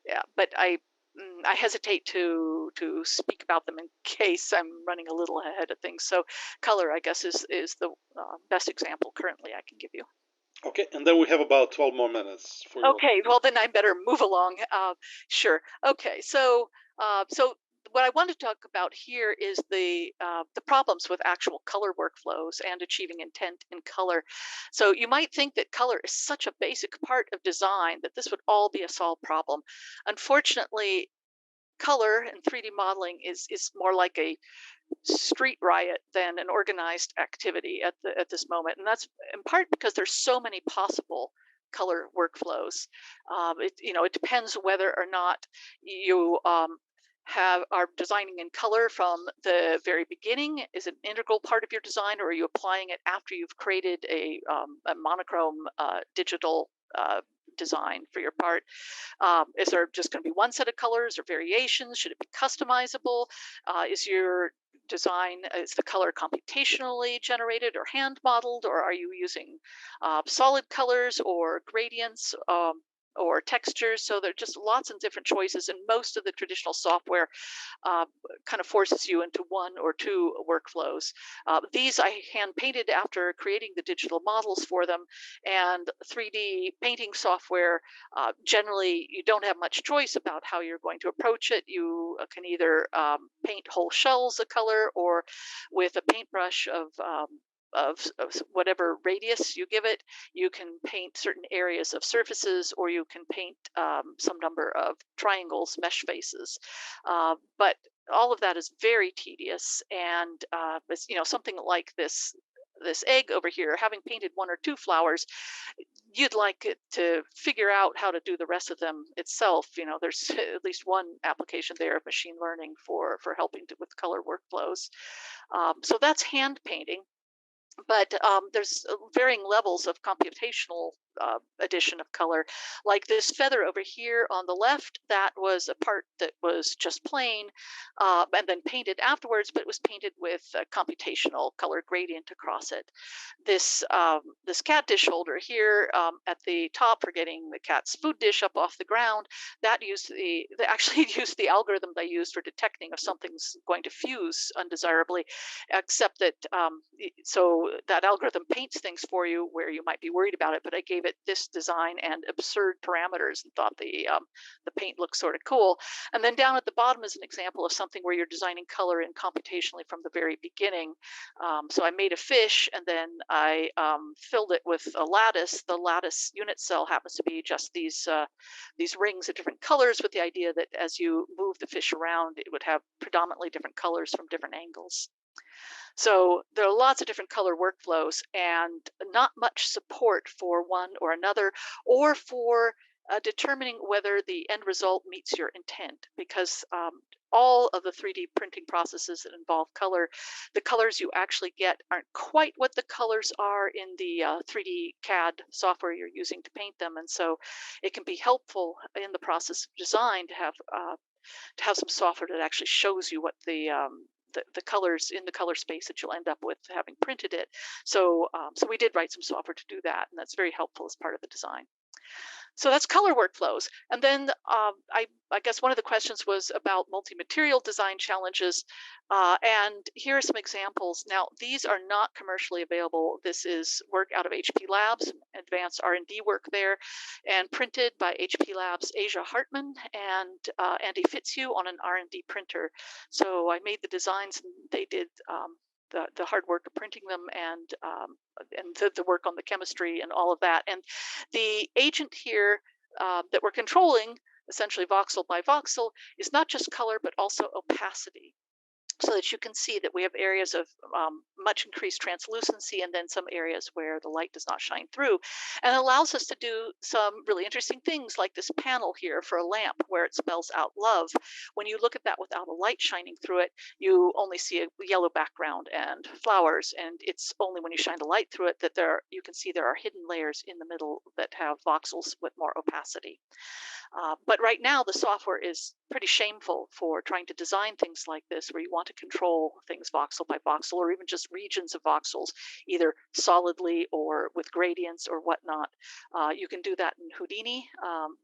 Yeah, but I hesitate to speak about them in case I'm running a little ahead of things. So, color, I guess, is the best example currently I can give you. Okay, and then we have about 12 more minutes for your. Okay, well then I better move along. Sure. Okay, so what I want to talk about here is the problems with actual color workflows and achieving intent in color. So you might think that color is such a basic part of design that this would all be a solved problem. Unfortunately, color and 3D modeling is more like a street riot than an organized activity at this moment, and that's in part because there's so many possible color workflows. It depends whether or not you are designing in color from the very beginning. Is it an integral part of your design, or are you applying it after you've created a monochrome digital design for your part? Is there just going to be one set of colors or variations? Should it be customizable? Is your design, is the color computationally generated or hand modeled, or are you using solid colors or gradients? Or textures, so there are just lots of different choices, and most of the traditional software uh, kind of forces you into one or two workflows. These I hand painted after creating the digital models for them, and 3D painting software, generally you don't have much choice about how you're going to approach it. You can either paint whole shells of color, or with a paintbrush of whatever radius you give it, you can paint certain areas of surfaces, or you can paint some number of triangles, mesh faces. But all of that is very tedious, and something like this egg over here, having painted one or two flowers, you'd like it to figure out how to do the rest of them itself. There's at least one application there of machine learning for helping with color workflows. So that's hand painting. But there's varying levels of computational addition of color. Like this feather over here on the left, that was a part that was just plain and then painted afterwards, but it was painted with a computational color gradient across it. This cat dish holder here at the top for getting the cat's food dish up off the ground, that used they actually used the algorithm they used for detecting if something's going to fuse undesirably, except that so that algorithm paints things for you where you might be worried about it. But I gave it this design and absurd parameters and thought the paint looked sort of cool. And then down at the bottom is an example of something where you're designing color in computationally from the very beginning. So I made a fish and then I filled it with a lattice. The lattice unit cell happens to be just these rings of different colors, with the idea that as you move the fish around, it would have predominantly different colors from different angles. So there are lots of different color workflows and not much support for one or another, or for determining whether the end result meets your intent, because all of the 3D printing processes that involve color, the colors you actually get aren't quite what the colors are in the 3D CAD software you're using to paint them. And so it can be helpful in the process of design to have some software that actually shows you what the colors in the color space that you'll end up with having printed it. So we did write some software to do that, and that's very helpful as part of the design. So that's color workflows. And then I guess one of the questions was about multi-material design challenges. And here are some examples. Now, these are not commercially available. This is work out of HP Labs, advanced R&D work there, and printed by HP Labs' Asia Hartman and Andy Fitzhugh on an R&D printer. So I made the designs, and they did the hard work of printing them, and the work on the chemistry and all of that. And the agent here that we're controlling, essentially voxel by voxel, is not just color, but also opacity, so that you can see that we have areas of much increased translucency and then some areas where the light does not shine through. And it allows us to do some really interesting things, like this panel here for a lamp where it spells out love. When you look at that without a light shining through it, you only see a yellow background and flowers. And it's only when you shine the light through it that you can see there are hidden layers in the middle that have voxels with more opacity. But right now, the software is pretty shameful for trying to design things like this, where you want to control things voxel by voxel, or even just regions of voxels, either solidly or with gradients or whatnot. You can do that in Houdini,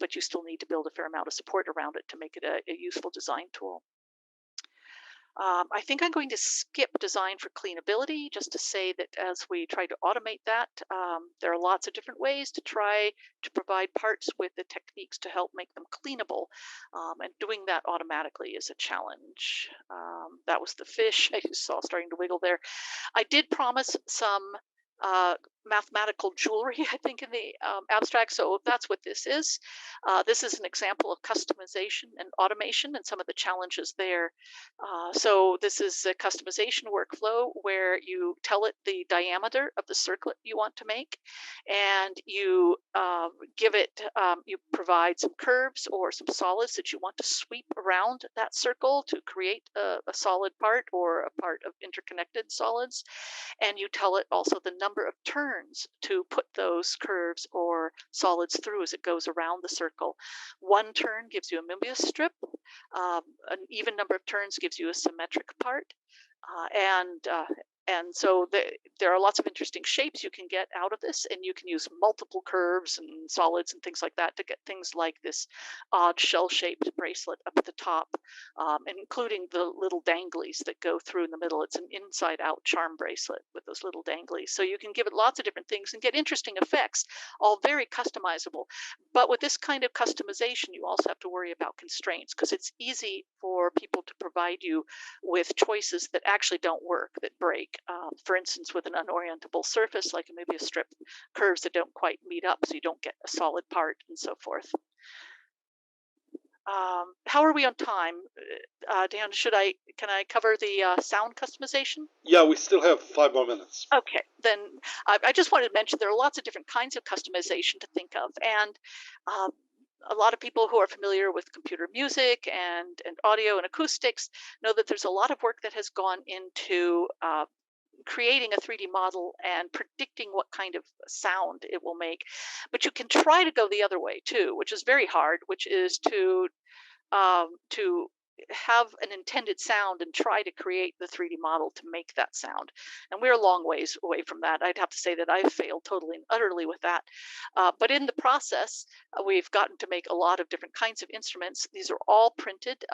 but you still need to build a fair amount of support around it to make it a useful design tool. I think I'm going to skip design for cleanability, just to say that as we try to automate that, there are lots of different ways to try to provide parts with the techniques to help make them cleanable. And doing that automatically is a challenge. That was the fish I saw starting to wiggle there. I did promise some mathematical jewelry, I think, in the abstract. So that's what this is. This is an example of customization and automation and some of the challenges there. So this is a customization workflow where you tell it the diameter of the circlet you want to make, and you give it, you provide some curves or some solids that you want to sweep around that circle to create a solid part or a part of interconnected solids. And you tell it also the number of turns to put those curves or solids through as it goes around the circle. One turn gives you a Möbius strip. An even number of turns gives you a symmetric part. And so there are lots of interesting shapes you can get out of this, and you can use multiple curves and solids and things like that to get things like this odd shell-shaped bracelet up at the top, including the little danglies that go through in the middle. It's an inside-out charm bracelet with those little danglies. So you can give it lots of different things and get interesting effects, all very customizable. But with this kind of customization, you also have to worry about constraints, because it's easy for people to provide you with choices that actually don't work, that break. For instance, with an unorientable surface like a Möbius strip, curves that don't quite meet up, so you don't get a solid part, and so forth. How are we on time? Dan, can I cover the sound customization? Yeah, we still have 5 more minutes. Okay, then I just wanted to mention there are lots of different kinds of customization to think of, and a lot of people who are familiar with computer music and audio and acoustics know that there's a lot of work that has gone into creating a 3D model and predicting what kind of sound it will make. But you can try to go the other way too, which is very hard, which is to have an intended sound and try to create the 3D model to make that sound. And we're a long ways away from that. I'd have to say that I've failed totally and utterly with that. But in the process, we've gotten to make a lot of different kinds of instruments. These are all printed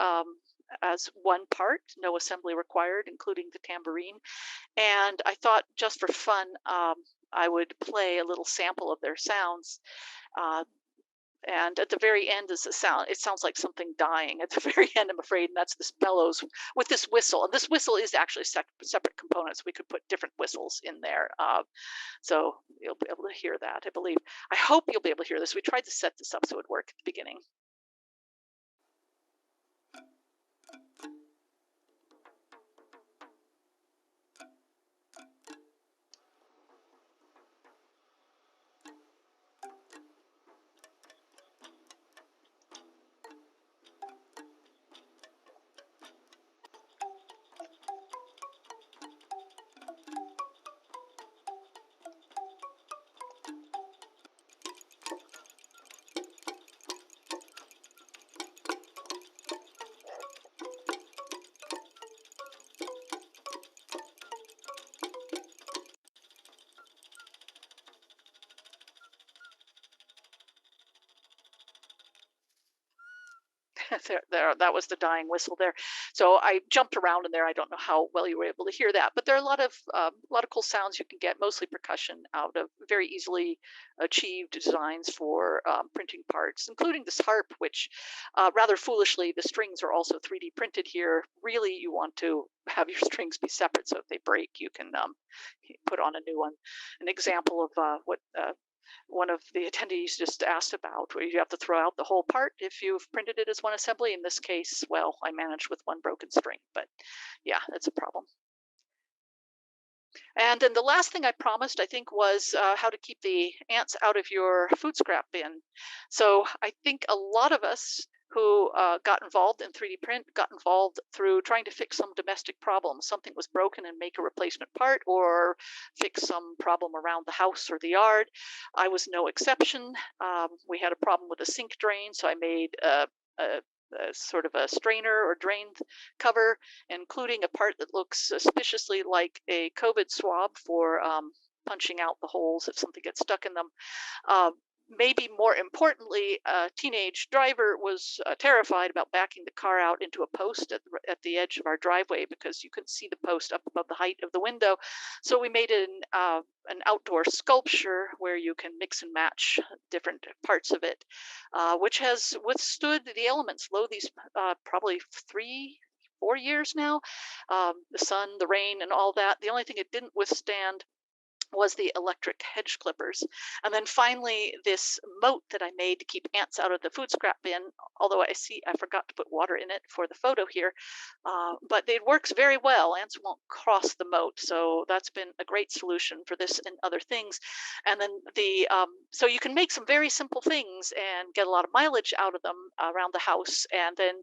as one part, no assembly required, including the tambourine. And I thought just for fun, I would play a little sample of their sounds. Uh, and at the very end is a sound. It sounds like something dying at the very end, I'm afraid. And that's this bellows with this whistle. And this whistle is actually separate components. We could put different whistles in there. So you'll be able to hear that, I believe. I hope you'll be able to hear this. We tried to set this up so it would work at the beginning. That was the dying whistle there. So I jumped around in there. I don't know how well you were able to hear that, but there are a lot of cool sounds you can get, mostly percussion, out of very easily achieved designs for printing parts, including this harp, which rather foolishly, the strings are also 3D printed here. Really, you want to have your strings be separate, so if they break, you can put on a new one. An example of what one of the attendees just asked about, where you have to throw out the whole part if you've printed it as one assembly. In this case, well, I managed with one broken string, but yeah, that's a problem. And then the last thing I promised, I think, was how to keep the ants out of your food scrap bin. So I think a lot of us who got involved in 3D print got involved through trying to fix some domestic problem. Something was broken and make a replacement part, or fix some problem around the house or the yard. I was no exception. We had a problem with a sink drain, so I made a sort of a strainer or drain cover, including a part that looks suspiciously like a COVID swab for punching out the holes if something gets stuck in them. Maybe more importantly, a teenage driver was terrified about backing the car out into a post at the edge of our driveway because you couldn't see the post up above the height of the window. So we made an outdoor sculpture where you can mix and match different parts of it, which has withstood the elements. These probably 4 years now, the sun, the rain, and all that. The only thing it didn't withstand was the electric hedge clippers. And then finally, this moat that I made to keep ants out of the food scrap bin, although I forgot to put water in it for the photo here, but it works very well. Ants won't cross the moat, so that's been a great solution for this and other things. And then so you can make some very simple things and get a lot of mileage out of them around the house, and then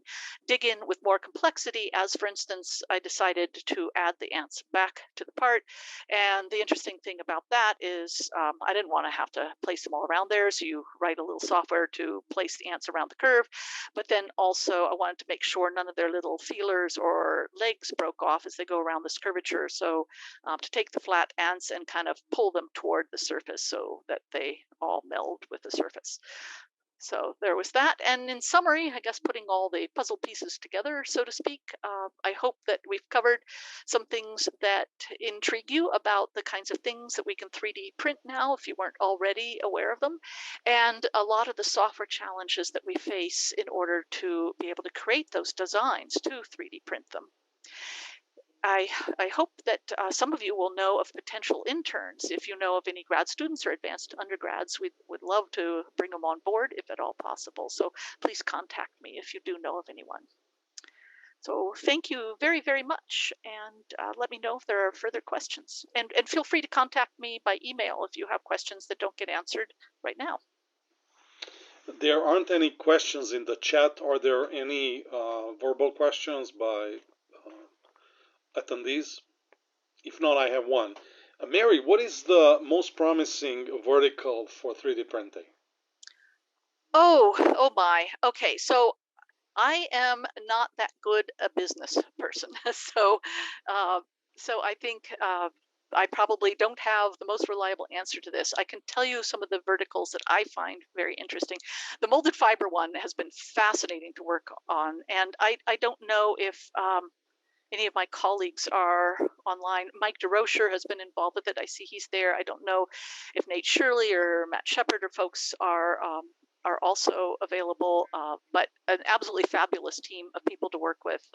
dig in with more complexity, as for instance, I decided to add the ants back to the part. And the interesting thing about that is I didn't want to have to place them all around there, so you write a little software to place the ants around the curve. But then also I wanted to make sure none of their little feelers or legs broke off as they go around this curvature. So to take the flat ants and kind of pull them toward the surface so that they all meld with the surface. So there was that. And in summary, I guess putting all the puzzle pieces together, so to speak, I hope that we've covered some things that intrigue you about the kinds of things that we can 3D print now, if you weren't already aware of them, and a lot of the software challenges that we face in order to be able to create those designs to 3D print them. I hope that some of you will know of potential interns. If you know of any grad students or advanced undergrads, we would love to bring them on board if at all possible. So please contact me if you do know of anyone. So thank you very, very much. And let me know if there are further questions. And feel free to contact me by email if you have questions that don't get answered right now. There aren't any questions in the chat. Are there any verbal questions by attendees? If not, I have one. Mary, what is the most promising vertical for 3D printing? Oh my. Okay, so I am not that good a business person, so uh, I think I probably don't have the most reliable answer to this. I can tell you some of the verticals that I find very interesting. The molded fiber one has been fascinating to work on, and I don't know if any of my colleagues are online. Mike DeRocher has been involved with it. I see he's there. I don't know if Nate Shirley or Matt Shepard or folks are also available, but an absolutely fabulous team of people to work with.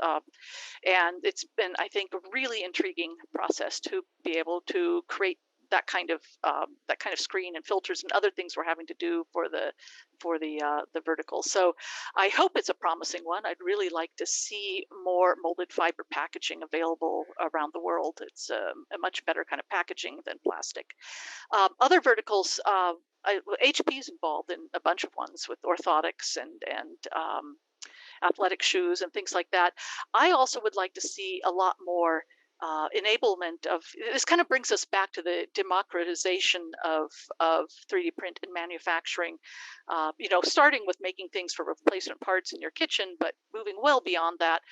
And it's been, I think, a really intriguing process to be able to create that kind of screen and filters and other things we're having to do for the vertical. So I hope it's a promising one. I'd really like to see more molded fiber packaging available around the world. It's a much better kind of packaging than plastic. Other verticals, HP is involved in a bunch of ones with orthotics and athletic shoes and things like that. I also would like to see a lot more enablement of this. Kind of brings us back to the democratization of 3D print and manufacturing. Starting with making things for replacement parts in your kitchen, but moving well beyond that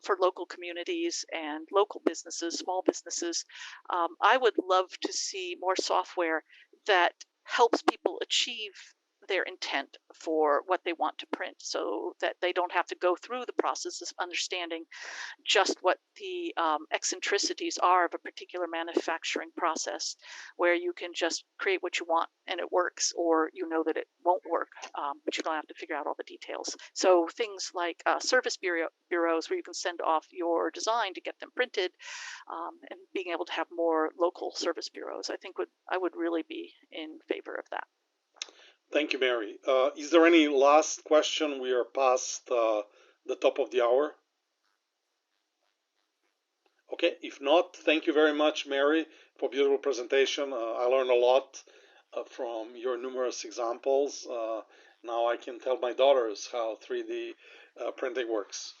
for local communities and local businesses, small businesses. I would love to see more software that helps people achieve their intent for what they want to print, so that they don't have to go through the process of understanding just what the eccentricities are of a particular manufacturing process, where you can just create what you want and it works, or you know that it won't work, but you don't have to figure out all the details. So things like service bureaus where you can send off your design to get them printed, and being able to have more local service bureaus, I would really be in favor of that. Thank you, Mary. Is there any last question? We are past the top of the hour. Okay, if not, thank you very much, Mary, for a beautiful presentation. I learned a lot from your numerous examples. Now I can tell my daughters how 3D printing works.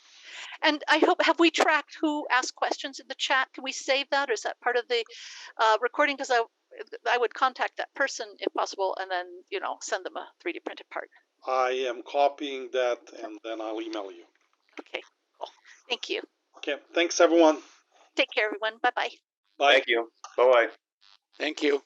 And I hope, have we tracked who asked questions in the chat? Can we save that, or is that part of the recording? Because I would contact that person if possible, and then send them a 3D printed part. I am copying that, and then I'll email you. Okay, cool. Thank you. Okay, thanks everyone. Take care, everyone. Bye-bye. Bye. Thank you. Bye-bye. Thank you.